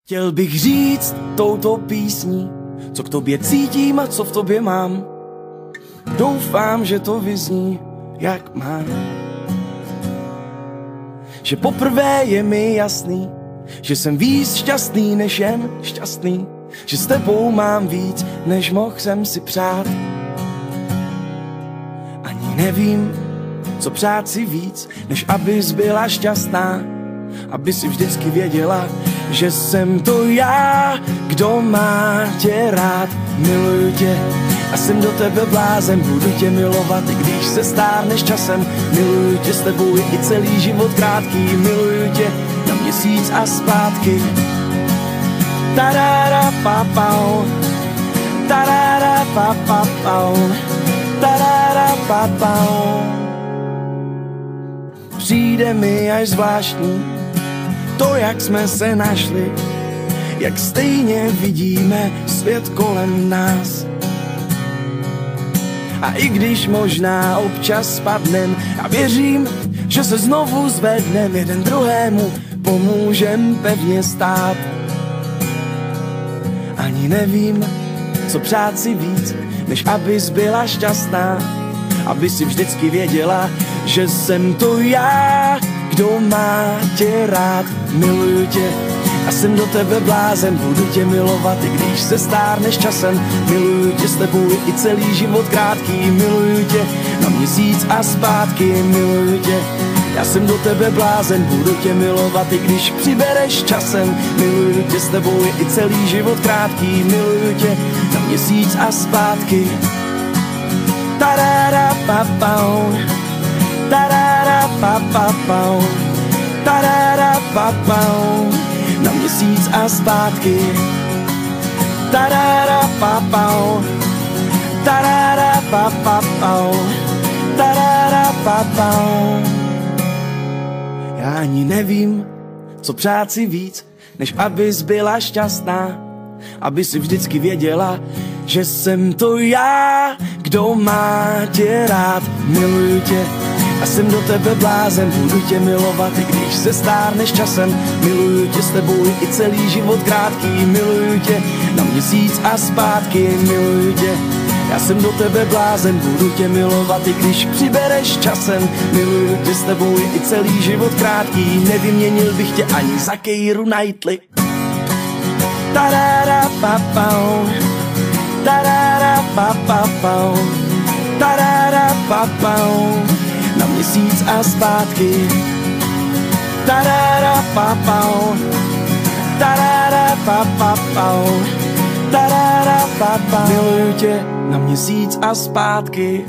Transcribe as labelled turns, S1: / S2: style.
S1: Chtěl bych říct touto písní, co k tobě cítím a co v tobě mám. Doufám, že to vyzní, jak mám. Že poprvé je mi jasný, že jsem víc šťastný než jen šťastný. Že s tebou mám víc, než mohl jsem si přát. Ani nevím, co přát si víc, než abys byla šťastná. Aby si vždycky věděla, že jsem to já, kdo má tě rád. Miluju tě a jsem do tebe blázen, budu tě milovat, i když se stárneš časem. Miluju tě, s tebou je i celý život krátký. Miluju tě na měsíc a zpátky. Tarara papau, tarara papau, tarara papau. Přijde mi až zvláštní to, jak jsme se našli, jak stejně vidíme svět kolem nás. A i když možná občas spadnem, a věřím, že se znovu zvednem, jeden druhému pomůžem pevně stát. Ani nevím, co přát si víc, než abys byla šťastná. Aby si vždycky věděla, že jsem to já, kdo má tě rád. Miluju tě a jsem do tebe blázen, budu tě milovat, i když se stárneš časem. Miluju tě, s tebou je i celý život krátký. Miluju tě na měsíc a zpátky. Miluju tě, já jsem do tebe blázen, budu tě milovat, i když přibereš časem. Miluju tě, s tebou je i celý život krátký. Miluju tě na měsíc a zpátky. Tarara papau, tarara papau, tarara papau, na měsíc a zpátky. Tarara papau, tarara papau, tarara papau. Já ani nevím, co přát si víc, než abys byla šťastná. Aby si vždycky věděla, že jsem to já, kdo má tě rád. Miluju tě a jsem do tebe blázen, budu tě milovat, i když se stárneš časem. Miluju tě, s tebou je i celý život krátký. Miluju tě na měsíc a zpátky. Miluju tě, já jsem do tebe blázen, budu tě milovat, i když přibereš časem. Miluju tě, s tebou je i celý život krátký. Nevyměnil bych tě ani za Keiru Knightley. Tarara papau, tarara papau, tarara papau, na měsíc a zpátky. Tarara papau, tarara papau, tarara papau. Miluju tě na měsíc a zpátky.